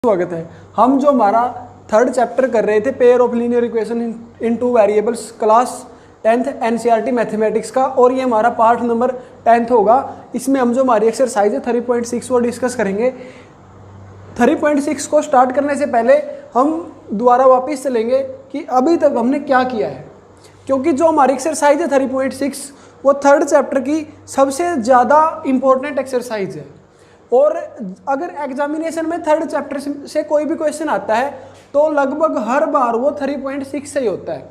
स्वागत है। हम जो हमारा थर्ड चैप्टर कर रहे थे pair of linear equation in two variables class 10th NCERT mathematics का, और ये हमारा पार्ट नंबर 10th होगा। इसमें हम जो हमारी एक्सरसाइज है 3.6 वो डिस्कस करेंगे। 3.6 को स्टार्ट करने से पहले हम दोबारा वापस चलेंगे कि अभी तक हमने क्या किया है, क्योंकि जो हमारी एक्सरसाइज है 3.6 वो थर्ड चैप्टर की सबसे ज़्यादा इम्पोर्टेंट एक्सरसाइज है। और अगर एग्जामिनेशन में थर्ड चैप्टर से कोई भी क्वेश्चन आता है तो लगभग हर बार वो 3.6 से ही होता है।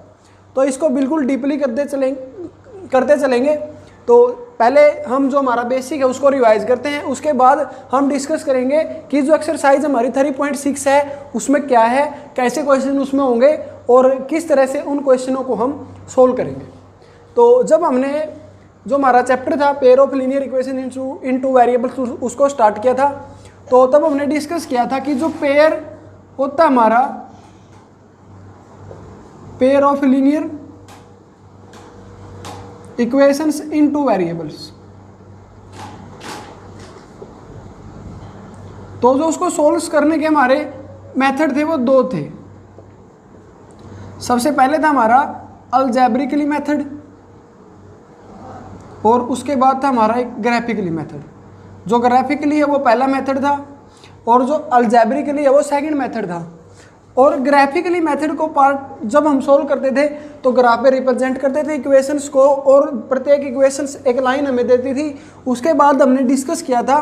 तो इसको बिल्कुल डीपली करते चलेंगे। तो पहले हम जो हमारा बेसिक है उसको रिवाइज करते हैं, उसके बाद हम डिस्कस करेंगे कि जो एक्सरसाइज हमारी 3.6 है उसमें क्या है, कैसे क्वेश्चन उसमें होंगे और किस तरह से उन क्वेश्चनों को हम सोल्व करेंगे। तो जब हमने जो हमारा चैप्टर था pair of linear equation into variables उसको स्टार्ट किया था, तो तब हमने डिस्कस किया था कि जो पेयर होता है हमारा pair of linear equations into variables, तो जो उसको सोल्व करने के हमारे मेथड थे वो दो थे। सबसे पहले था हमारा अलजेब्रिकली मेथड और उसके बाद था हमारा एक ग्राफिकली मेथड। जो ग्राफिकली है वो पहला मेथड था और जो अलजेब्रिकली है वो सेकंड मेथड था। और ग्राफिकली मेथड को पार्ट जब हम सोल्व करते थे तो ग्राफ पे रिप्रेजेंट करते थे इक्वेशंस को, और प्रत्येक इक्वेशंस एक लाइन हमें देती थी। उसके बाद हमने डिस्कस किया था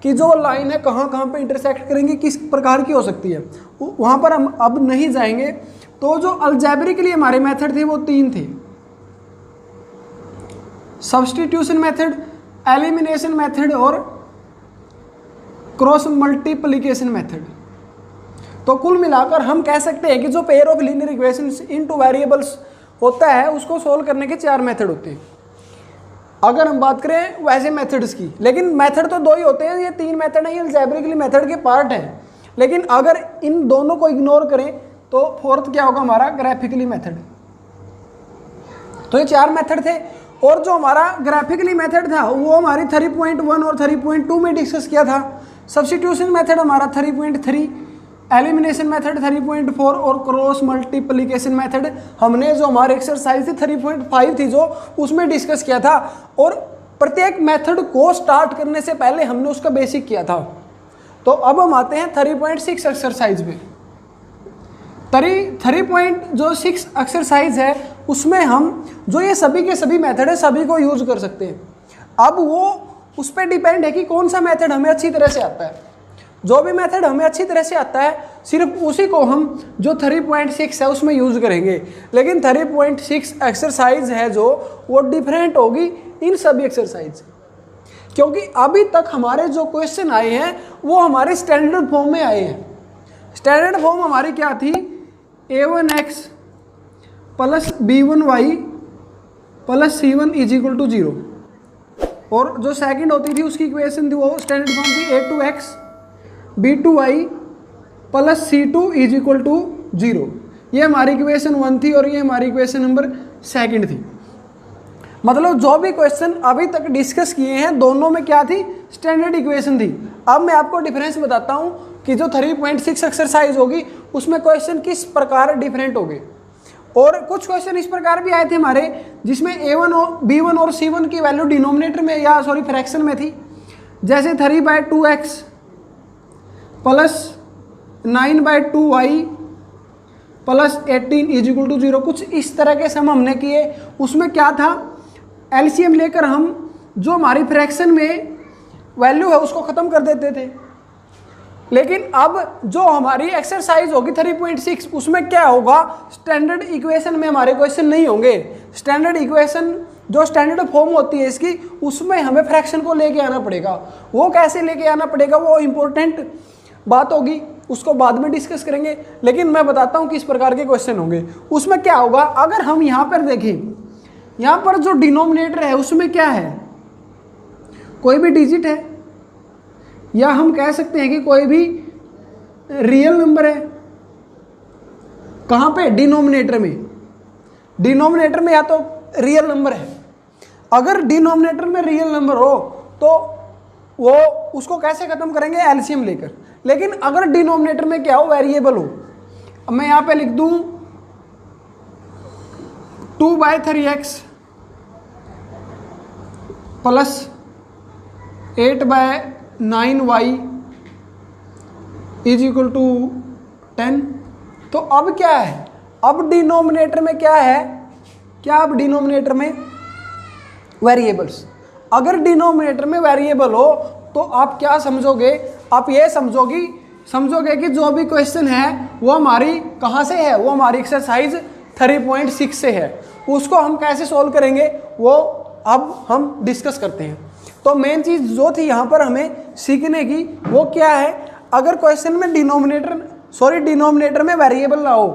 कि जो लाइन है कहाँ कहाँ पे इंटरसेक्ट करेंगे, किस प्रकार की हो सकती है, वहाँ पर हम अब नहीं जाएंगे। तो जो अलजेब्रिकली हमारे मेथड थे वो तीन थे: सब्स्टिट्यूशन मेथड, एलिमिनेशन मेथड और क्रॉस मल्टीप्लिकेशन मेथड। तो कुल मिलाकर हम कह सकते हैं कि जो pair of linear equations into variables होता है उसको सोल्व करने के चार मेथड होते हैं। अगर हम बात करें वैसे मेथड्स की, लेकिन मेथड तो दो ही होते हैं, ये तीन मेथड है, ये अलजेब्रिकली मेथड के पार्ट है। लेकिन अगर इन दोनों को इग्नोर करें तो फोर्थ क्या होगा हमारा ग्राफिकली मेथड। तो ये चार मेथड थे। और जो हमारा ग्राफिकली मेथड था वो हमारी 3.1 और 3.2 में डिस्कस किया था। सब्स्टिट्यूशन मेथड हमारा 3.3, एलिमिनेशन मेथड 3.4 और क्रॉस मल्टीप्लिकेशन मेथड हमने जो हमारे एक्सरसाइज थी 3.5 थी जो उसमें डिस्कस किया था। और प्रत्येक मेथड को स्टार्ट करने से पहले हमने उसका बेसिक किया था। तो अब हम आते हैं 3.6 एक्सरसाइज में। 3.6 एक्सरसाइज है उसमें हम जो ये सभी के सभी मेथड है सभी को यूज कर सकते हैं। अब वो उस पर डिपेंड है कि कौन सा मेथड हमें अच्छी तरह से आता है। जो भी मेथड हमें अच्छी तरह से आता है सिर्फ उसी को हम जो 3.6 है उसमें यूज करेंगे। लेकिन 3.6 एक्सरसाइज है जो वो डिफरेंट होगी इन सभी एक्सरसाइज, क्योंकि अभी तक हमारे जो क्वेश्चन आए हैं वो हमारे स्टैंडर्ड फॉर्म में आए हैं। स्टैंडर्ड फॉर्म हमारी क्या थी? a1x plus b1y plus c1 is equal to 0। और जो सेकंड होती थी उसकी इक्वेशन थी वो स्टैंडर्ड फॉर्म थी a2x b2y plus c2 is equal to 0। ये हमारी इक्वेशन 1 थी और ये हमारी इक्वेशन नंबर सेकंड थी। मतलब जो भी क्वेश्चन अभी तक डिस्कस किए हैं दोनों में क्या थी? स्टैंडर्ड इक्वेशन थी। अब मैं आपको डिफरेंस बताता हूँ कि जो 3.6 एक्सरसाइज होगी उसमें क्वेश्चन किस प्रकार डिफरेंट होंगे। और कुछ क्वेश्चन इस प्रकार भी आए थे हमारे जिसमें a1 और b1 और c1 की वैल्यू डिनोमिनेटर में या फ्रैक्शन में थी, जैसे 3/2x plus 9/2y plus 18 is equal to 0। कुछ इस तरह के सम हमने किए। उसमें क्या था? एलसीएम लेकर हम जो हमारी फ्रैक्शन में वैल्यू है उसको ख़त्म कर देते थे। लेकिन अब जो हमारी एक्सरसाइज होगी 3.6 उसमें क्या होगा? स्टैंडर्ड इक्वेशन में हमारे क्वेश्चन नहीं होंगे। स्टैंडर्ड इक्वेशन जो स्टैंडर्ड फॉर्म होती है इसकी उसमें हमें फ्रैक्शन को लेके आना पड़ेगा। वो कैसे लेके आना पड़ेगा वो इम्पोर्टेंट बात होगी, उसको बाद में डिस्कस करेंगे। लेकिन मैं बताता हूँ किस प्रकार के क्वेश्चन होंगे। उसमें क्या होगा? अगर हम यहाँ पर देखें, यहाँ पर जो डिनोमिनेटर है उसमें क्या है? कोई भी डिजिट है, या हम कह सकते हैं कि कोई भी रियल नंबर है। कहाँ पे? डिनोमिनेटर में। डिनोमिनेटर में या तो रियल नंबर है। अगर डिनोमिनेटर में रियल नंबर हो तो वो उसको कैसे ख़त्म करेंगे, एलसीएम लेकर। लेकिन अगर डिनोमिनेटर में क्या हो, वेरिएबल हो, अब मैं यहाँ पे लिख दूँ 2/3x plus 8/9y is equal to 10। तो अब क्या है, अब डिनोमिनेटर में क्या है, क्या अब डिनोमिनेटर में वेरिएबल्स, अगर डिनोमिनेटर में वेरिएबल हो तो आप क्या समझोगे, आप ये समझोगे कि जो भी क्वेश्चन है वो हमारी कहाँ से है, वो हमारी एक्सरसाइज 3.6 से है। उसको हम कैसे सॉल्व करेंगे वो अब हम डिस्कस करते हैं। तो मेन चीज़ जो थी यहाँ पर हमें सीखने की वो क्या है, अगर क्वेश्चन में डिनोमिनेटर में वेरिएबल ना हो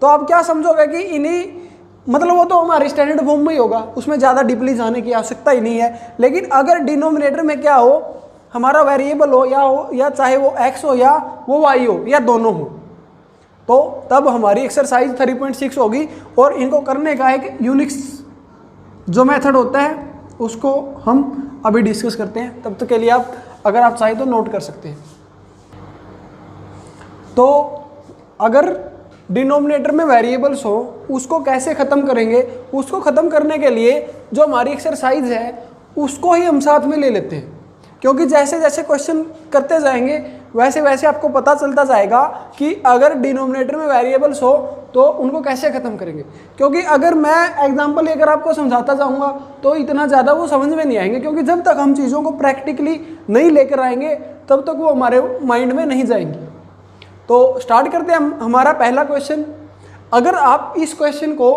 तो आप क्या समझोगे कि इन्हीं, मतलब वो तो हमारे स्टैंडर्ड फॉर्म में ही होगा, उसमें ज़्यादा डीपली जाने की आवश्यकता ही नहीं है। लेकिन अगर डिनोमिनेटर में क्या हो, हमारा वेरिएबल हो या चाहे वो x हो या वो y हो या दोनों हो, तो तब हमारी एक्सरसाइज 3.6 होगी। और इनको करने का एक यूनिक्स जो मेथड होता है उसको हम अभी डिस्कस करते हैं। तब तक के लिए आप अगर आप चाहें तो नोट कर सकते हैं। तो अगर डिनोमिनेटर में वेरिएबल्स हो उसको कैसे ख़त्म करेंगे, उसको ख़त्म करने के लिए जो हमारी एक्सरसाइज है उसको ही हम साथ में ले लेते हैं, क्योंकि जैसे जैसे क्वेश्चन करते जाएंगे वैसे वैसे आपको पता चलता जाएगा कि अगर डिनोमिनेटर में वेरिएबल्स हो तो उनको कैसे ख़त्म करेंगे। क्योंकि अगर मैं एग्जांपल लेकर आपको समझाता जाऊंगा तो इतना ज़्यादा वो समझ में नहीं आएंगे, क्योंकि जब तक हम चीज़ों को प्रैक्टिकली नहीं लेकर आएंगे तब तक वो हमारे माइंड में नहीं जाएंगी। तो स्टार्ट करते हैं हम हमारा पहला क्वेश्चन। अगर आप इस क्वेश्चन को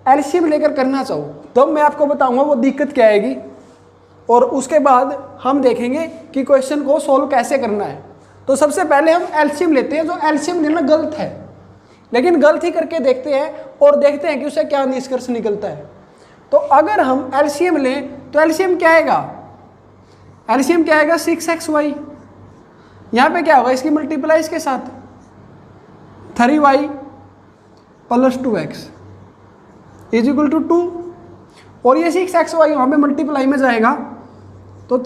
एलसीएम लेकर करना चाहो तो मैं आपको बताऊंगा वो दिक्कत क्या आएगी, और उसके बाद हम देखेंगे कि क्वेश्चन को सॉल्व कैसे करना है। तो सबसे पहले हम एलसीएम लेते हैं। जो एलसीएम लेना गलत है, लेकिन गलत ही करके देखते हैं और देखते हैं कि उससे क्या निष्कर्ष निकलता है। तो अगर हम एलसीएम लें तो एलसीएम क्या आएगा, एलसीएम क्या आएगा 6xy, यहाँ पे क्या होगा इसकी मल्टीप्लाई इसके साथ 3y plus 2x is equal to 2, और ये 6xy वहाँ पे मल्टीप्लाई में जाएगा तो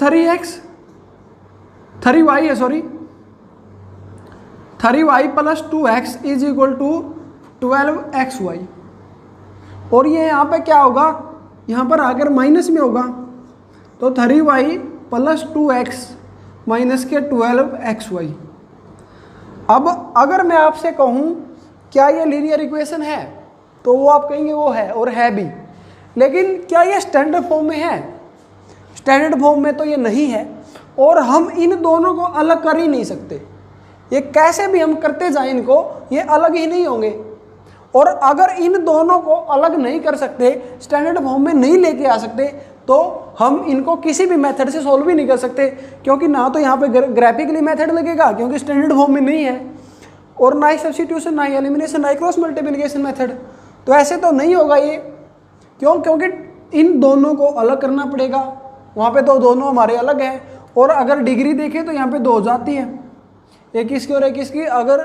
3y plus 2x is equal to 12xy। और ये यहाँ पे क्या होगा, यहाँ पर आकर माइनस में होगा तो 3y प्लस 2x माइनस के 12xy। अब अगर मैं आपसे कहूँ क्या ये लीनियर इक्वेशन है तो वो आप कहेंगे वो है, और है भी, लेकिन क्या ये स्टैंडर्ड फॉर्म में है, स्टैंडर्ड फॉर्म में तो ये नहीं है। और हम इन दोनों को अलग कर ही नहीं सकते, ये कैसे भी हम करते जाएं इनको ये अलग ही नहीं होंगे। और अगर इन दोनों को अलग नहीं कर सकते, स्टैंडर्ड फॉर्म में नहीं लेके आ सकते, तो हम इनको किसी भी मेथड से सॉल्व ही नहीं कर सकते, क्योंकि ना तो यहाँ पे ग्राफिकली मेथड लगेगा क्योंकि स्टैंडर्ड फॉर्म में नहीं है, और ना ही सब्स्टिट्यूशन, ना ही एलिमिनेशन, ना ही क्रॉस मल्टीप्लिकेशन मेथड। तो ऐसे तो नहीं होगा ये, क्योंकि इन दोनों को अलग करना पड़ेगा, वहाँ पे तो दोनों हमारे अलग हैं। और अगर डिग्री देखें तो यहाँ पे 2 हो जाती है, एक इसकी और एक इसकी। अगर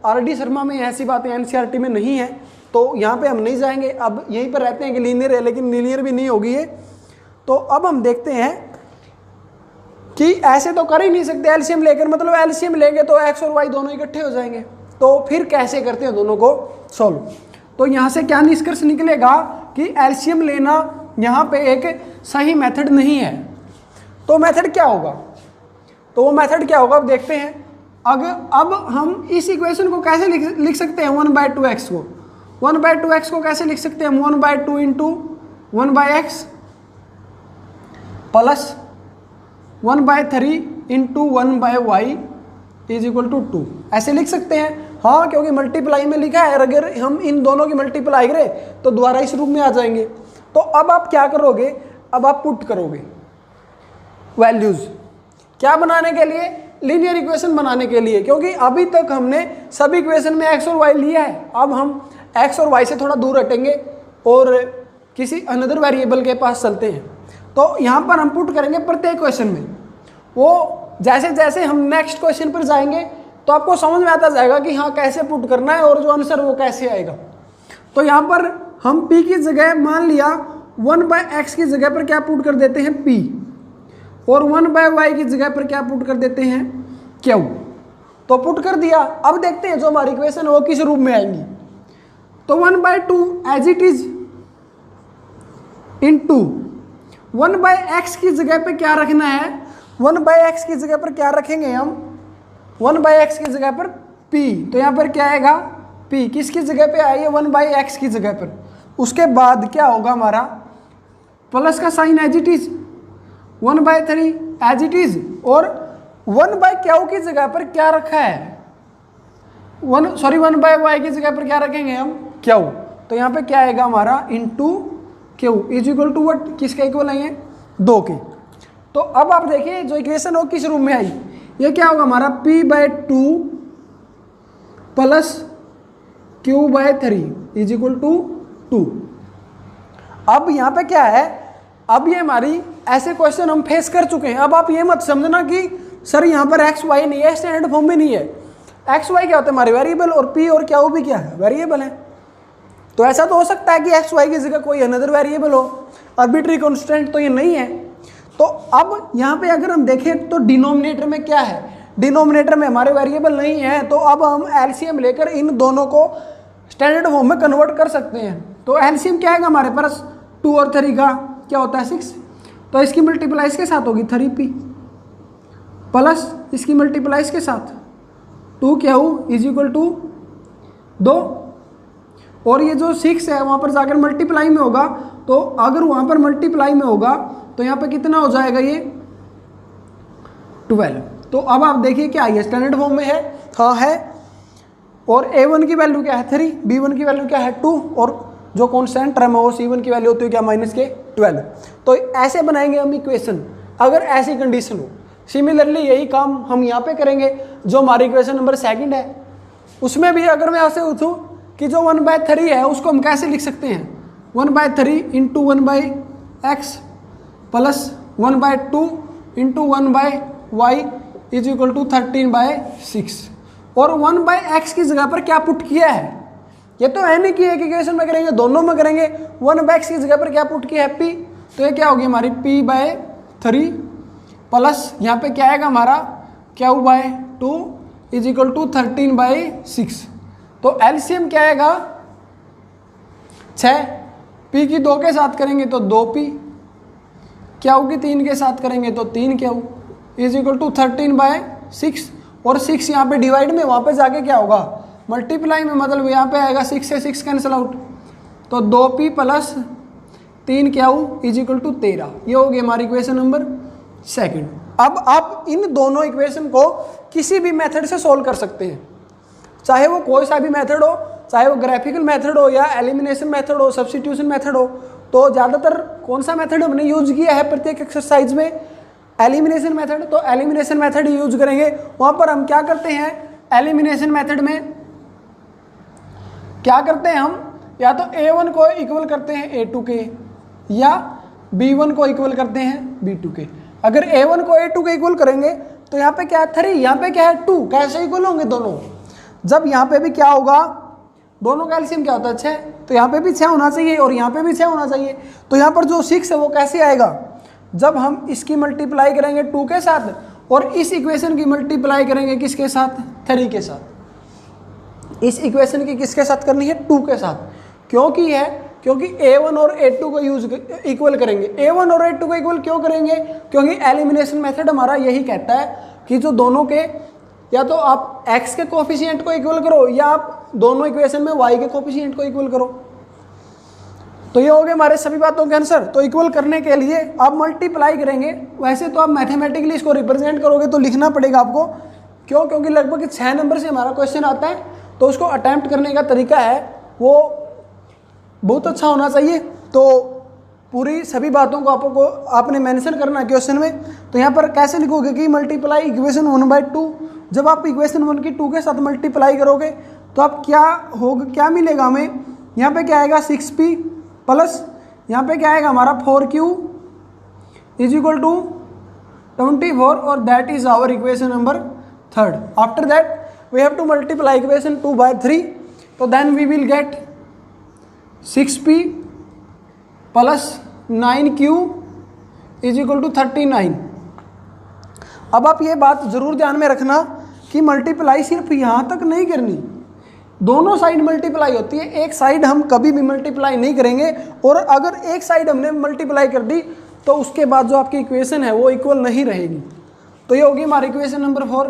आर.डी. शर्मा में ऐसी बातें एनसीईआरटी में नहीं है तो यहाँ पे हम नहीं जाएंगे, अब यहीं पर रहते हैं कि लीनियर है, लेकिन लीनियर भी नहीं होगी ये। तो अब हम देखते हैं कि ऐसे तो कर ही नहीं सकते एलसीएम लेकर, मतलब एलसीएम लेंगे तो एक्स और वाई दोनों इकट्ठे हो जाएंगे। तो फिर कैसे करते हैं दोनों को सॉल्व। तो यहाँ से क्या निष्कर्ष निकलेगा कि एलसीएम लेना यहाँ पे एक सही मेथड नहीं है। तो मेथड क्या होगा, तो वो मेथड क्या होगा अब देखते हैं। अब हम इस इक्वेशन को कैसे लिख सकते हैं 1/2x को, 1/2x को कैसे लिख सकते हैं, 1/2 into 1/x plus 1/3 into 1/y is equal to 2, ऐसे लिख सकते हैं। हाँ, क्योंकि मल्टीप्लाई में लिखा है, अगर हम इन दोनों की मल्टीप्लाई करें तो दोबारा इस रूप में आ जाएंगे। तो अब आप क्या करोगे, अब आप पुट करोगे वैल्यूज, क्या बनाने के लिए, लीनियर इक्वेशन बनाने के लिए। क्योंकि अभी तक हमने सभी इक्वेशन में x और y लिया है, अब हम x और y से थोड़ा दूर हटेंगे और किसी अनदर वेरिएबल के पास चलते हैं। तो यहाँ पर हम पुट करेंगे प्रत्येक क्वेश्चन में, वो जैसे जैसे हम नेक्स्ट क्वेश्चन पर जाएंगे तो आपको समझ में आता जाएगा कि हाँ कैसे पुट करना है और जो आंसर वो कैसे आएगा। तो यहाँ पर हम p की जगह मान लिया 1/x की जगह पर क्या पुट कर देते हैं p, और 1/y की जगह पर क्या पुट कर देते हैं, क्यू। तो पुट कर दिया। अब देखते हैं जो हमारी इक्वेशन है वो किस रूप में आएंगी। तो 1/2 as it is into 1/x की जगह पे क्या रखना है, 1/x की जगह पर क्या रखेंगे हम, 1/x की जगह पर p। तो यहाँ पर क्या आएगा, p किसकी जगह पे आई है, 1/x की जगह पर। उसके बाद क्या होगा हमारा, प्लस का sign as it is, 1/3 as it is, और 1/q की जगह पर क्या रखा है, 1/y की जगह पर क्या रखेंगे हम, q। तो यहाँ पे क्या आएगा हमारा, into Q is equal to what, किसके इक्वल आएंगे, 2 के। तो अब आप देखिए जो इक्वेशन हो किस रूप में आई, ये क्या होगा हमारा p/2 plus q/3 is equal to 2। अब यहाँ पे क्या है, अब ये हमारी ऐसे क्वेश्चन हम फेस कर चुके हैं। अब आप ये मत समझना कि सर यहाँ पर एक्स वाई नहीं है, स्टैंडर्ड फॉर्म में नहीं है। एक्स वाई क्या होता है हमारे वेरिएबल, और पी और क्या भी क्या है, वेरिएबल है। तो ऐसा तो हो सकता है कि एक्स वाई की जगह कोई अनदर वेरिएबल हो, आर्बिट्री कांस्टेंट तो ये नहीं है। तो अब यहाँ पे अगर हम देखें तो डिनोमिनेटर में क्या है, डिनोमिनेटर में हमारे वेरिएबल नहीं है। तो अब हम एलसीएम लेकर इन दोनों को स्टैंडर्ड फॉर्म में कन्वर्ट कर सकते हैं। तो एलसीएम क्या आएगा हमारे पास, 2 और 3 का क्या होता है 6। तो इसकी मल्टीप्लाई इसके साथ होगी 3p प्लस इसकी मल्टीप्लाई इसके साथ 2q इज इक्वल टू 2। और ये जो 6 है वहाँ पर जाकर मल्टीप्लाई में होगा। तो अगर वहाँ पर मल्टीप्लाई में होगा तो यहाँ पे कितना हो जाएगा, ये 12। तो अब आप देखिए क्या है, स्टैंडर्ड फॉर्म में है, हाँ है। और a1 की वैल्यू क्या है 3, b1 की वैल्यू क्या है 2, और जो कॉन्स्टेंट टर्म है वो c1 की वैल्यू होती है क्या, -12। तो ऐसे बनाएंगे हम इक्वेशन अगर ऐसी कंडीशन हो। सिमिलरली यही काम हम यहाँ पे करेंगे। जो हमारी इक्वेशन नंबर 2 है उसमें भी अगर मैं ऐसे उठूँ कि जो 1/3 है उसको हम कैसे लिख सकते हैं, 1/3 into 1/x plus 1/2 into 1/y is equal to 13/6। और 1/x की जगह पर क्या पुट किया है, ये तो है नहीं कि एक इक्वेशन में करेंगे, दोनों में करेंगे। 1/x की जगह पर क्या पुट किया है p, तो ये क्या होगी हमारी p/3 प्लस यहाँ पे क्या आएगा हमारा q/2 इज इक्वल टू 13/6। तो एलसीएम क्या आएगा 6, p की 2 के साथ करेंगे तो 2p, q की 3 के साथ करेंगे तो 3q इज इक्वल टू 13/6। और 6 यहाँ पे डिवाइड में, वहाँ पे जाके क्या होगा मल्टीप्लाई में, मतलब यहाँ पे आएगा 6 से 6 कैंसिल आउट, तो 2p plus 3q is equal to 13। ये होगी हमारी इक्वेशन नंबर 2। अब आप इन दोनों इक्वेशन को किसी भी मेथड से सोल्व कर सकते हैं, चाहे वो कोई सा भी मेथड हो, चाहे वो ग्राफिकल मेथड हो या एलिमिनेशन मेथड हो, सब्स्टिट्यूशन मेथड हो। तो ज़्यादातर कौन सा मेथड हमने यूज किया है प्रत्येक एक्सरसाइज में, एलिमिनेशन मेथड। तो एलिमिनेशन मेथड ही यूज करेंगे। वहाँ पर हम क्या करते हैं, एलिमिनेशन मेथड में क्या करते हैं हम, या तो a1 को इक्वल करते हैं a2 के, या b1 को इक्वल करते हैं b2 के। अगर a1 को a2 के इक्वल करेंगे तो यहाँ पे क्या है 3, यहाँ पे क्या है 2, कैसे इक्वल होंगे दोनों, जब यहाँ पे भी क्या होगा, दोनों का एलसीएम क्या होता है 6, तो यहाँ पे भी 6 होना चाहिए और यहाँ पे भी 6 होना चाहिए। तो यहाँ पर जो 6 है वो कैसे आएगा, जब हम इसकी मल्टीप्लाई करेंगे 2 के साथ और इस इक्वेशन की मल्टीप्लाई करेंगे किसके साथ, 3 के साथ। इस इक्वेशन की किसके साथ करनी है, 2 के साथ। क्योंकि a1 और a2 को यूज इक्वल करेंगे। a1 और a2 को इक्वल क्यों करेंगे, क्योंकि एलिमिनेशन मेथड हमारा यही कहता है कि जो दोनों के, या तो आप x के कोफिशिएंट को इक्वल करो या आप दोनों इक्वेशन में y के कोफिशिएंट को इक्वल करो। तो ये हो गए हमारे सभी बातों के आंसर। तो इक्वल करने के लिए आप मल्टीप्लाई करेंगे। वैसे तो आप मैथमेटिकली इसको रिप्रेजेंट करोगे तो लिखना पड़ेगा आपको, क्यों, क्योंकि लगभग 6 नंबर से हमारा क्वेश्चन आता है। तो उसको अटैम्प्ट करने का तरीका है वो बहुत अच्छा होना चाहिए। तो पूरी सभी बातों को आपने मेंशन करना है क्वेश्चन में। तो यहाँ पर कैसे लिखोगे कि मल्टीप्लाई इक्वेशन 1/2, जब आप इक्वेशन 1 की 2 के साथ मल्टीप्लाई करोगे तो आप क्या होगा, क्या मिलेगा हमें, यहाँ पे क्या आएगा 6p प्लस यहाँ पे क्या आएगा हमारा 4q इज इक्वल टू 24, और that is our equation number 3rd। After that we have to multiply equation 2/3, तो then we will get 6p plus 9q is equal to 39। अब आप ये बात ज़रूर ध्यान में रखना कि मल्टीप्लाई सिर्फ यहाँ तक नहीं करनी, दोनों साइड मल्टीप्लाई होती है, एक साइड हम कभी भी मल्टीप्लाई नहीं करेंगे, और अगर एक साइड हमने मल्टीप्लाई कर दी तो उसके बाद जो आपकी इक्वेशन है वो इक्वल नहीं रहेगी। तो ये होगी हमारी इक्वेशन नंबर 4।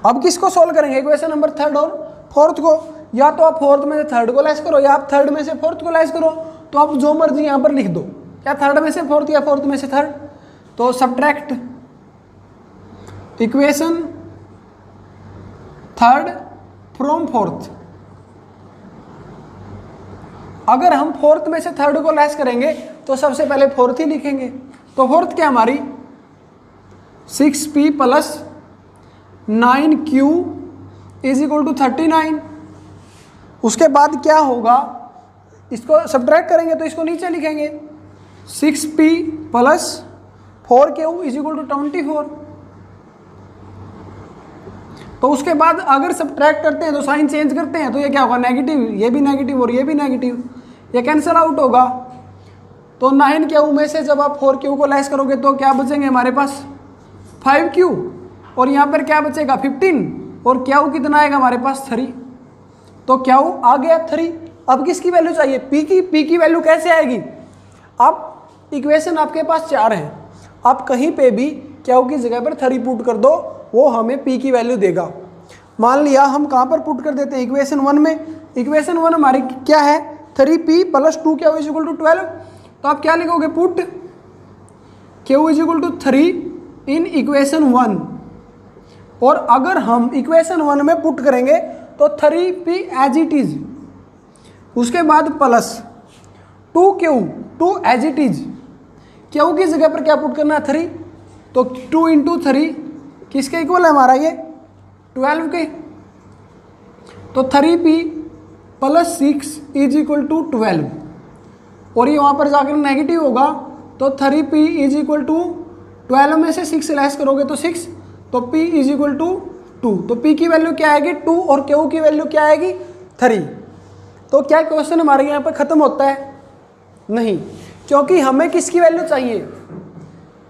अब किसको सोल्व करेंगे, इक्वेशन नंबर 3 और 4 को। या तो आप 4th में से 3rd को लेस करो, या आप 3rd में से 4th को लेस करो, तो आप जो मर्जी यहाँ पर लिख दो, या 3rd में से 4th या 4th में से 3rd। तो subtract equation 3rd from 4th। अगर हम 4th में से 3rd को लेस करेंगे तो सबसे पहले 4th ही लिखेंगे। तो 4th क्या हमारी 6p plus 9q is equal to 39। उसके बाद क्या होगा, इसको सब्ट्रैक्ट करेंगे तो इसको नीचे लिखेंगे 6p plus 4q is equal to 24। तो उसके बाद अगर सब्ट्रैक्ट करते हैं तो साइन चेंज करते हैं तो ये क्या होगा, नेगेटिव, ये भी नेगेटिव और ये भी नेगेटिव, ये कैंसिल आउट होगा। तो 9q में से जब आप 4q को लेस करोगे तो क्या बचेंगे हमारे पास 5q, और यहाँ पर क्या बचेगा 15, और q कितना आएगा हमारे पास 3। तो q आ गया 3। अब किसकी वैल्यू चाहिए, p की वैल्यू कैसे आएगी। अब इक्वेशन आपके पास 4 है, आप कहीं पे भी q की जगह पर 3 पुट कर दो, वो हमें p की वैल्यू देगा। मान लिया हम कहाँ पर पुट कर देते हैं, इक्वेशन 1 में। इक्वेशन 1 हमारी क्या है, 3p plus 2q is equal to 12। तो आप क्या लिखोगे, put q is equal to 3 in equation 1। और अगर हम इक्वेशन 1 में पुट करेंगे तो 3p एज इट इज, उसके बाद plus 2q as it is, q की जगह पर क्या पुट करना है 3, तो 2 इंटू 3 किसके इक्वल है हमारा ये 12 के। तो 3p plus 6 is equal to 12, और ये वहाँ पर जाकर नेगेटिव होगा। तो 3p इज इक्वल टू 12 में से 6 लेस करोगे तो 6, तो p इज इक्वल टू 2। तो p की वैल्यू क्या आएगी 2, और q की वैल्यू क्या आएगी 3। तो क्या क्वेश्चन हमारे यहाँ पर ख़त्म होता है, नहीं, क्योंकि हमें किसकी वैल्यू चाहिए,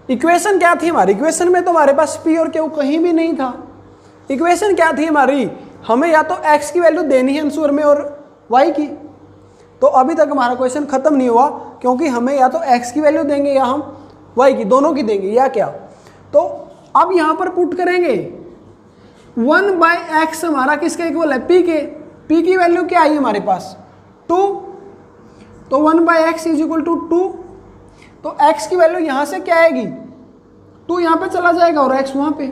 इक्वेशन क्या थी हमारी, इक्वेशन में तो हमारे पास p और q कहीं भी नहीं था। इक्वेशन क्या थी हमारी, हमें या तो x की वैल्यू देनी है आंसर में और y की। तो अभी तक हमारा क्वेश्चन खत्म नहीं हुआ, क्योंकि हमें या तो x की वैल्यू देंगे या हम y की, दोनों की देंगे या क्या। तो अब यहाँ पर पुट करेंगे 1/x हमारा किसके इक्वल है, p के। p की वैल्यू क्या आई हमारे पास 2, तो 1/x इज इक्वल टू 2। तो x की वैल्यू यहाँ से क्या आएगी, 2 यहाँ पे चला जाएगा और x वहाँ पे,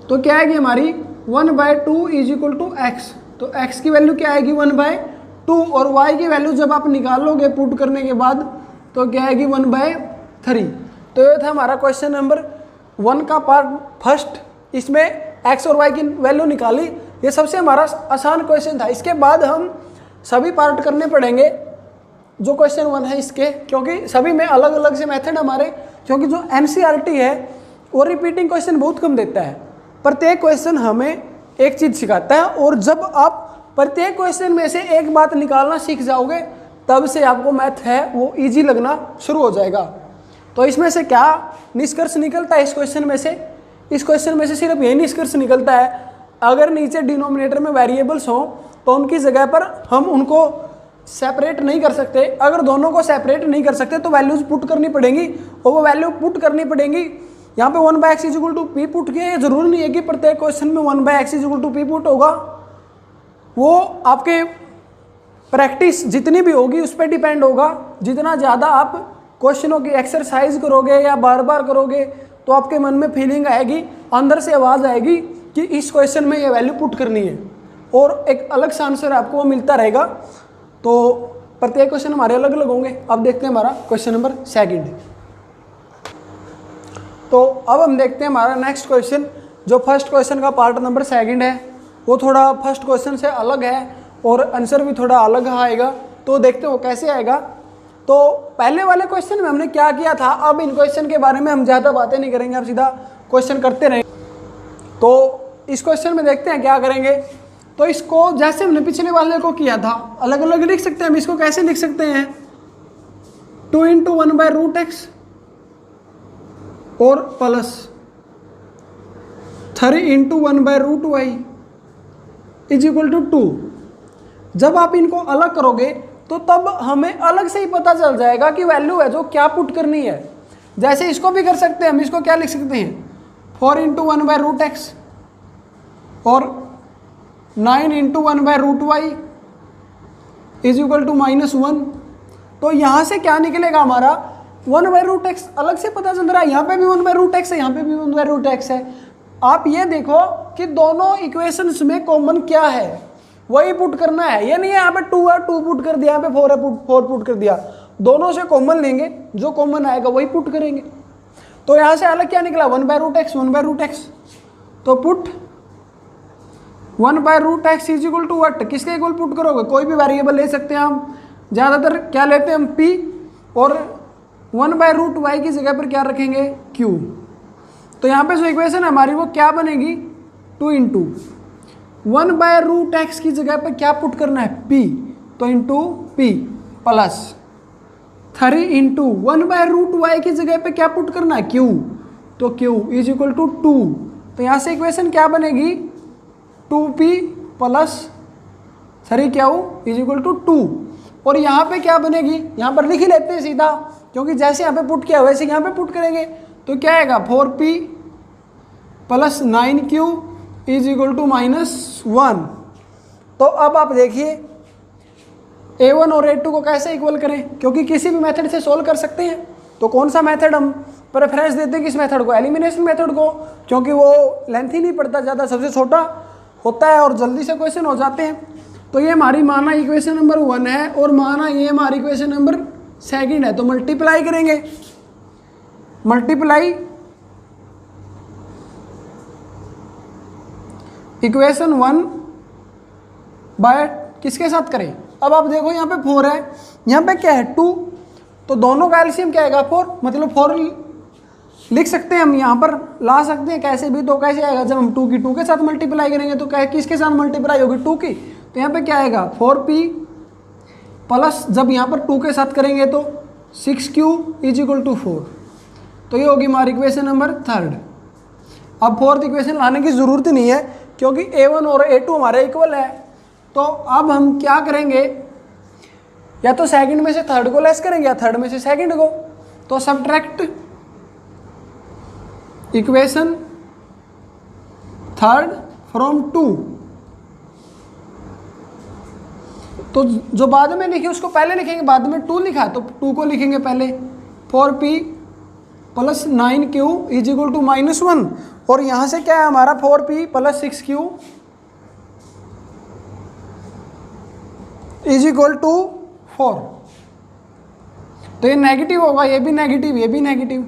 तो क्या आएगी हमारी 1/2 इज इक्वल टू x। तो x की वैल्यू क्या आएगी 1/2, और y की वैल्यू जब आप निकालोगे पुट करने के बाद तो क्या आएगी 1/3। तो ये था हमारा क्वेश्चन नंबर 1 का पार्ट फर्स्ट। इसमें x और y की वैल्यू निकाली, ये सबसे हमारा आसान क्वेश्चन था। इसके बाद हम सभी पार्ट करने पड़ेंगे जो क्वेश्चन 1 है इसके, क्योंकि सभी में अलग अलग से मेथड हमारे, क्योंकि जो NCERT है वो रिपीटिंग क्वेश्चन बहुत कम देता है, प्रत्येक क्वेश्चन हमें एक चीज़ सिखाता है। और जब आप प्रत्येक क्वेश्चन में से एक बात निकालना सीख जाओगे तब से आपको मैथ है वो इजी लगना शुरू हो जाएगा। तो इसमें से क्या निष्कर्ष निकलता है इस क्वेश्चन में से, इस क्वेश्चन में से सिर्फ यही निष्कर्ष निकलता है, अगर नीचे डिनोमिनेटर में वेरिएबल्स हों तो उनकी जगह पर हम उनको सेपरेट नहीं कर सकते। अगर दोनों को सेपरेट नहीं कर सकते तो वैल्यूज पुट करनी पड़ेंगी, और वो वैल्यू पुट करनी पड़ेंगी। यहाँ पे 1/x is equal to p put किए, जरूरी नहीं है कि प्रत्येक क्वेश्चन में 1/x is equal to p put होगा, वो आपके प्रैक्टिस जितनी भी होगी उस पर डिपेंड होगा। जितना ज़्यादा आप क्वेश्चनों की एक्सरसाइज करोगे या बार बार करोगे तो आपके मन में फीलिंग आएगी, अंदर से आवाज़ आएगी कि इस क्वेश्चन में ये वैल्यू पुट करनी है, और एक अलग सा आंसर आपको वो मिलता रहेगा। तो प्रत्येक क्वेश्चन हमारे अलग अलग होंगे। अब देखते हैं हमारा क्वेश्चन नंबर 2। तो अब हम देखते हैं हमारा नेक्स्ट क्वेश्चन, जो फर्स्ट क्वेश्चन का पार्ट नंबर 2 है, वो थोड़ा फर्स्ट क्वेश्चन से अलग है और आंसर भी थोड़ा अलग आएगा। तो देखते हो कैसे आएगा। तो पहले वाले क्वेश्चन में हमने क्या किया था, अब इन क्वेश्चन के बारे में हम ज़्यादा बातें नहीं करेंगे, अब सीधा क्वेश्चन करते रहेंगे। तो इस क्वेश्चन में देखते हैं क्या करेंगे। तो इसको जैसे हमने पिछले वाले को किया था अलग अलग लिख सकते हैं हम। इसको कैसे लिख सकते हैं, 2 × 1/√x और plus 3 into 1/√y is equal to 2। जब आप इनको अलग करोगे तो तब हमें अलग से ही पता चल जाएगा कि वैल्यू है जो क्या पुट करनी है। जैसे इसको भी कर सकते हैं हम, इसको क्या लिख सकते हैं 4 इंटू 1/√x और 9 into 1/√y is equal to -1। तो यहाँ से क्या निकलेगा हमारा 1/√x अलग से पता चल रहा है, यहाँ पे भी 1/√x है, यहाँ पे भी 1/√x है। आप ये देखो कि दोनों इक्वेशंस में कॉमन क्या है वही पुट करना है। ये नहीं है यहाँ पे 2 है 2 पुट कर दिया, यहाँ पे 4 है 4 पुट कर दिया। दोनों से कॉमन लेंगे, जो कॉमन आएगा वही पुट करेंगे। तो यहाँ से अलग क्या निकला 1/√x 1/√x। तो put 1/√x is equal to what, किसके इक्वल पुट करोगे, कोई भी वेरिएबल ले सकते हैं हम, ज़्यादातर क्या लेते हैं हम p, और 1/√y की जगह पर क्या रखेंगे q। तो यहाँ पे जो इक्वेशन है हमारी वो क्या बनेगी 2 इंटू 1/√x की जगह पर क्या पुट करना है p, तो into p plus 3 into 1/√y की जगह पे क्या पुट करना है q, तो q इज इक्वल टू 2। तो यहाँ से इक्वेशन क्या बनेगी 2p plus 3q is equal to 2। और यहाँ पे क्या बनेगी, यहाँ पर लिख ही लेते हैं सीधा, क्योंकि जैसे यहाँ पे पुट किया वैसे यहाँ पे पुट करेंगे। तो क्या आएगा 4p plus 9q is equal to -1। तो अब आप देखिए a1 और a2 को कैसे इक्वल करें, क्योंकि किसी भी मेथड से सोल्व कर सकते हैं। तो कौन सा मेथड हम प्रेफरेंस देते हैं, किस मेथड को, एलिमिनेशन मेथड को, क्योंकि वो लेंथी नहीं पड़ता ज़्यादा, सबसे छोटा होता है और जल्दी से क्वेश्चन हो जाते हैं। तो ये हमारी माना इक्वेशन नंबर 1 है और माना ये हमारी इक्वेशन नंबर 2 है। तो मल्टीप्लाई करेंगे, मल्टीप्लाई इक्वेशन 1 बाय किसके साथ करें। अब आप देखो यहाँ पे 4 है, यहाँ पे क्या है 2, तो दोनों का एलसीएम क्या आएगा 4, मतलब 4 लिख सकते हैं हम, यहाँ पर ला सकते हैं कैसे भी। तो कैसे आएगा जब हम 2 की 2 के साथ मल्टीप्लाई करेंगे तो क्या किसके साथ मल्टीप्लाई होगी 2 की, तो यहाँ पे क्या आएगा 4p प्लस जब यहाँ पर 2 के साथ करेंगे तो 6q इज इक्वल टू 4। तो ये होगी हमारी इक्वेशन नंबर 3। अब 4th इक्वेशन लाने की ज़रूरत नहीं है क्योंकि a1 और a2 हमारे इक्वल है। तो अब हम क्या करेंगे, या तो सेकंड में से थर्ड को लेस करेंगे या थर्ड में से सेकंड को। तो सब्ट्रैक्ट इक्वेशन 3 फ्रॉम 2। तो जो बाद में लिखे उसको पहले लिखेंगे, बाद में 2 लिखा तो 2 को लिखेंगे पहले। 4p plus 9q is equal to -1। और यहाँ से क्या है हमारा 4p plus 6q is equal to 4। तो ये नेगेटिव होगा, ये भी नेगेटिव, ये भी नेगेटिव,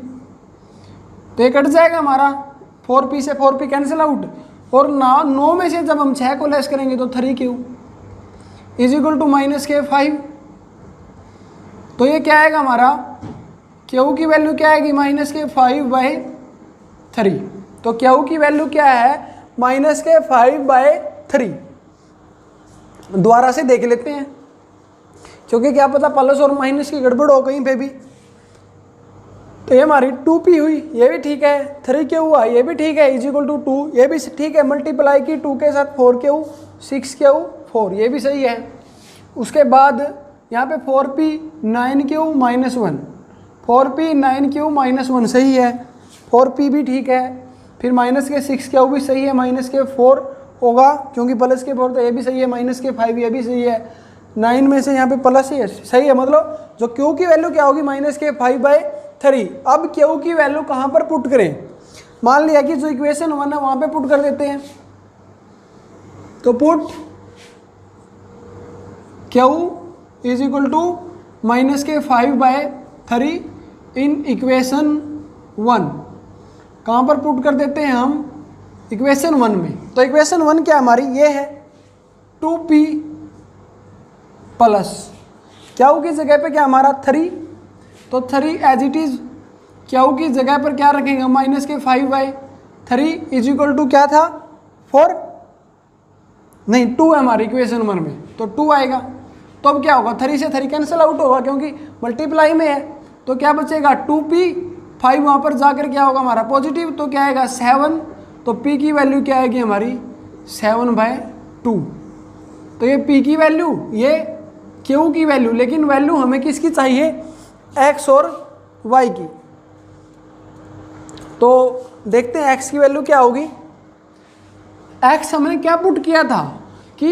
तो ये कट जाएगा हमारा 4p से 4p कैंसिल आउट। और 9 में से जब हम 6 को लेस करेंगे तो 3q इज इक्वल टू -5। तो ये क्या आएगा हमारा q की वैल्यू क्या आएगी -5/3। तो q की वैल्यू क्या है -5/3। दोबारा से देख लेते हैं क्योंकि क्या पता प्लस और माइनस की गड़बड़ हो कहीं पे भी। तो ये हमारी 2p हुई, ये भी ठीक है, 3q हुआ, ये भी ठीक है, इज इक्वल टू 2, ये भी ठीक है, मल्टीप्लाई की 2 के साथ 4q 6q 4, ये भी सही है। उसके बाद यहाँ पे 4p 9q -1, 4p 9q -1 सही है, 4p भी ठीक है, फिर माइनस के 6q भी सही है, माइनस के 4 होगा क्योंकि प्लस के 4 तो ये भी सही है, माइनस के 5 ये भी सही है, 9 में से यहाँ पे प्लस ही है, सही है। मतलब जो q की वैल्यू क्या होगी -5/3। अब q की वैल्यू कहाँ पर पुट करें, मान लिया कि जो इक्वेशन 1 है वहाँ पे पुट कर देते हैं। तो put q is equal to -5/3 in equation 1। कहाँ पर पुट कर देते हैं हम, इक्वेशन 1 में। तो इक्वेशन 1 क्या हमारी ये है 2p प्लस q की जगह पे क्या हमारा 3, तो 3 एज इट इज q की जगह पर क्या रखेंगे -5/3 इज इक्वल टू क्या था 4, नहीं 2 है हमारी इक्वेशन 1 में, तो 2 आएगा। तो अब क्या होगा 3 से 3 कैंसिल आउट होगा क्योंकि मल्टीप्लाई में है, तो क्या बचेगा 2p 5 वहाँ पर जाकर क्या होगा हमारा पॉजिटिव, तो क्या आएगा 7, तो p की वैल्यू क्या आएगी हमारी 7/2। तो ये p की वैल्यू, ये q की वैल्यू, लेकिन वैल्यू हमें किसकी चाहिए x और y की। तो देखते हैं x की वैल्यू क्या होगी। x हमने क्या पुट किया था कि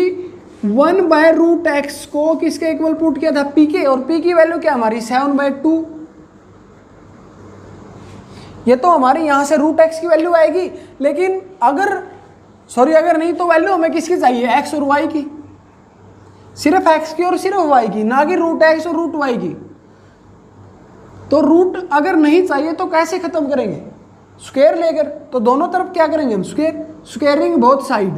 1/√x को किसके इक्वल पुट किया था p के, और p की वैल्यू क्या हमारी 7/2। ये तो हमारी यहाँ से √x की वैल्यू आएगी, लेकिन अगर नहीं तो वैल्यू हमें किसकी चाहिए x और y की, सिर्फ x की और सिर्फ y की, ना कि √x और √y की। तो रूट अगर नहीं चाहिए तो कैसे खत्म करेंगे, स्क्वायर लेकर, तो दोनों तरफ क्या करेंगे हम स्क्वायरिंग बोथ साइड।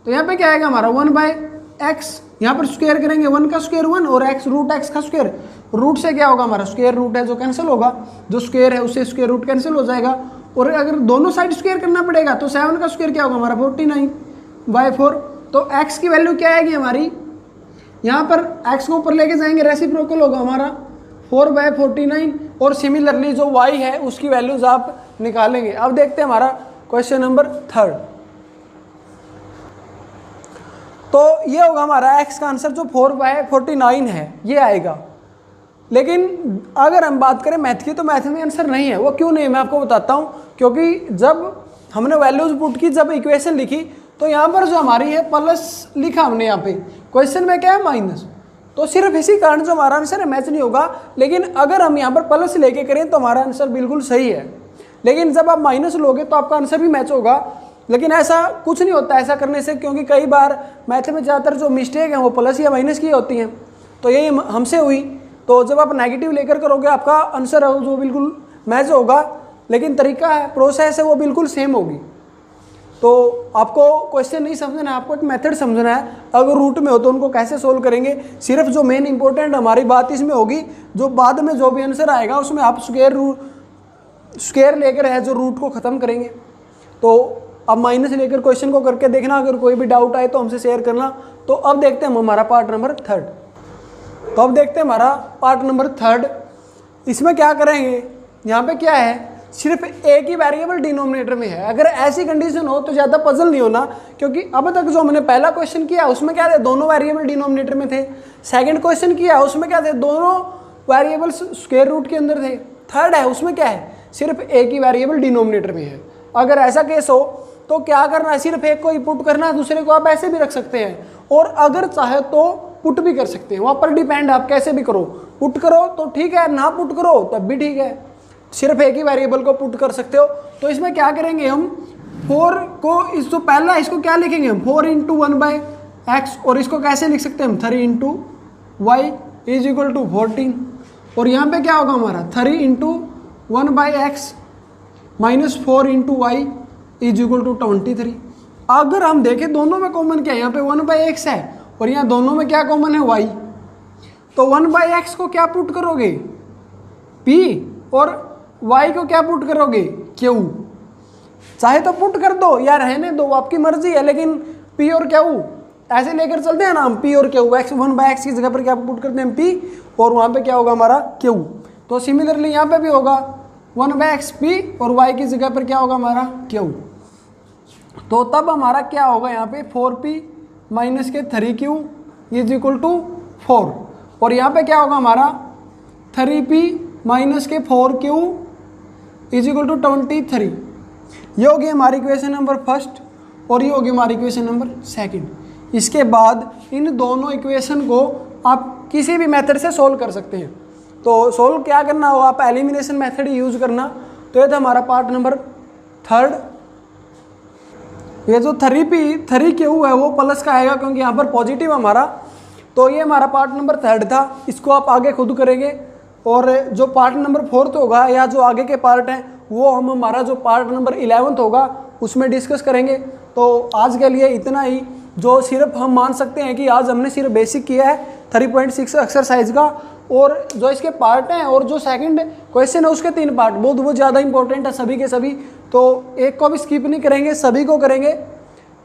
तो यहाँ पे क्या आएगा हमारा 1/x, यहाँ पर स्क्वायर करेंगे 1 का स्क्वायर 1 और x √x का स्क्वायर, रूट से क्या होगा हमारा स्क्वायर रूट है जो कैंसिल होगा, जो स्क्वायर है उससे स्क्वायर रूट कैंसिल हो जाएगा। और अगर दोनों साइड स्क्वायर करना पड़ेगा तो 7 का स्क्वायर क्या होगा हमारा 49/4। तो x की वैल्यू क्या आएगी हमारी, यहाँ पर x को ऊपर लेके जाएंगे रेसिप्रोकल होगा हमारा 4/49, और सिमिलरली जो y है उसकी वैल्यूज आप निकालेंगे। अब देखते हैं हमारा क्वेश्चन नंबर 3। तो ये होगा हमारा x का आंसर जो 4/49 है ये आएगा। लेकिन अगर हम बात करें मैथ की, तो मैथ में आंसर नहीं है। वो क्यों नहीं है मैं आपको बताता हूँ। क्योंकि जब हमने वैल्यूज पुट की, जब इक्वेशन लिखी, तो यहाँ पर जो हमारी है प्लस लिखा हमने, यहाँ पे क्वेश्चन में क्या है माइनस, तो सिर्फ इसी कारण जो हमारा आंसर है मैच नहीं होगा। लेकिन अगर हम यहाँ पर प्लस लेके करें तो हमारा आंसर बिल्कुल सही है। लेकिन जब आप माइनस लोगे तो आपका आंसर भी मैच होगा। लेकिन ऐसा कुछ नहीं होता ऐसा करने से, क्योंकि कई बार मैथ में ज़्यादातर जो मिस्टेक है वो प्लस या माइनस की होती हैं। तो यही हमसे हुई। तो जब आप नेगेटिव लेकर करोगे आपका आंसर है जो बिल्कुल मैच होगा, लेकिन तरीका है, प्रोसेस है वो बिल्कुल सेम होगी। तो आपको क्वेश्चन नहीं समझना है, आपको एक मेथड समझना है। अगर रूट में हो तो उनको कैसे सोल्व करेंगे, सिर्फ जो मेन इंपॉर्टेंट हमारी बात इसमें होगी, जो बाद में जो भी आंसर आएगा उसमें आप स्क्वायर लेकर है जो रूट को ख़त्म करेंगे। तो अब माइनस लेकर क्वेश्चन को करके देखना, अगर कोई भी डाउट आए तो हमसे शेयर करना। तो अब देखते हैं हम हमारा पार्ट नंबर 3। तो अब देखते हैं हमारा पार्ट नंबर 3। इसमें क्या करेंगे, यहाँ पे क्या है, सिर्फ एक ही वेरिएबल डिनोमिनेटर में है। अगर ऐसी कंडीशन हो तो ज़्यादा पजल नहीं होना, क्योंकि अब तक जो हमने पहला क्वेश्चन किया उसमें क्या थे, दोनों वेरिएबल डिनोमिनेटर में थे। सेकंड क्वेश्चन किया उसमें क्या थे, दोनों वेरिएबल स्क्वायर रूट के अंदर थे। थर्ड है उसमें क्या है, सिर्फ एक ही वेरिएबल डिनोमिनेटर में है। अगर ऐसा केस हो तो क्या करना है, सिर्फ एक को ही पुट करना है, दूसरे को आप ऐसे भी रख सकते हैं, और अगर चाहे तो पुट भी कर सकते हैं। वहाँ पर डिपेंड आप कैसे भी करो, पुट करो तो ठीक है, ना पुट करो तब भी ठीक है, सिर्फ एक ही वेरिएबल को पुट कर सकते हो। तो इसमें क्या करेंगे हम, 4 को इस जो पहला इसको क्या लिखेंगे हम 4 × 1/x, और इसको कैसे लिख सकते हैं हम 3 × y = 14। और यहाँ पे क्या होगा हमारा 3 × 1/x - 4 × y = 23। अगर हम देखें दोनों में कॉमन क्या है, यहाँ पे 1/x है और यहाँ दोनों में क्या कॉमन है y, तो 1/x को क्या पुट करोगे p, और y को क्या पुट करोगे q। चाहे तो पुट कर दो या रहने दो, आपकी मर्जी है, लेकिन p और q ऐसे लेकर चलते हैं ना हम, p और q। 1/x की जगह पर क्या पुट करते हैं हम p, और वहाँ पे क्या होगा हमारा q। तो सिमिलरली यहाँ पे भी होगा 1/x p, और y की जगह पर क्या होगा हमारा q। तो तब हमारा क्या होगा यहाँ पे 4p - 3q = 4, और यहाँ पे क्या होगा हमारा 3p - 4q = 23। ये होगी हमारी इक्वेशन नंबर 1 और ये होगी हमारी इक्वेशन नंबर 2। इसके बाद इन दोनों इक्वेशन को आप किसी भी मेथड से सोल्व कर सकते हैं। तो सोल्व क्या करना हो, आप एलिमिनेशन मेथड यूज़ करना। तो ये था हमारा पार्ट नंबर 3। ये जो 3q है वो प्लस का आएगा, क्योंकि यहाँ पर पॉजिटिव हमारा। तो ये हमारा पार्ट नंबर 3 था, इसको आप आगे खुद करेंगे। और जो पार्ट नंबर 4 होगा, या जो आगे के पार्ट हैं, वो हम हमारा जो पार्ट नंबर 11 होगा उसमें डिस्कस करेंगे। तो आज के लिए इतना ही, जो सिर्फ हम मान सकते हैं कि आज हमने सिर्फ बेसिक किया है 3.6 एक्सरसाइज का, और जो इसके पार्ट हैं और जो सेकंड क्वेश्चन है उसके 3 पार्ट बहुत ज़्यादा इंपॉर्टेंट है सभी के सभी। तो एक को भी स्किप नहीं करेंगे, सभी को करेंगे।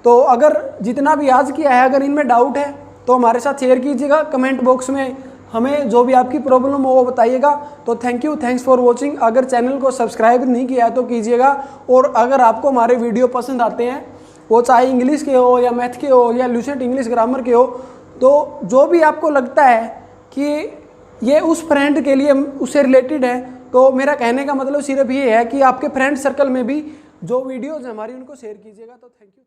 तो अगर जितना भी आज किया है, अगर इनमें डाउट है तो हमारे साथ शेयर कीजिएगा कमेंट बॉक्स में। हमें जो भी आपकी प्रॉब्लम हो वो बताइएगा। तो thank you, thanks for watching. अगर चैनल को सब्सक्राइब नहीं किया है तो कीजिएगा। और अगर आपको हमारे वीडियो पसंद आते हैं, वो चाहे इंग्लिश के हो या मैथ के हो या लूसेंट इंग्लिश ग्रामर के हो, तो जो भी आपको लगता है कि ये उस फ्रेंड के लिए उससे रिलेटेड है, तो मेरा कहने का मतलब सिर्फ ये है कि आपके फ्रेंड सर्कल में भी जो वीडियोज़ हमारी उनको शेयर कीजिएगा। तो थैंक यू।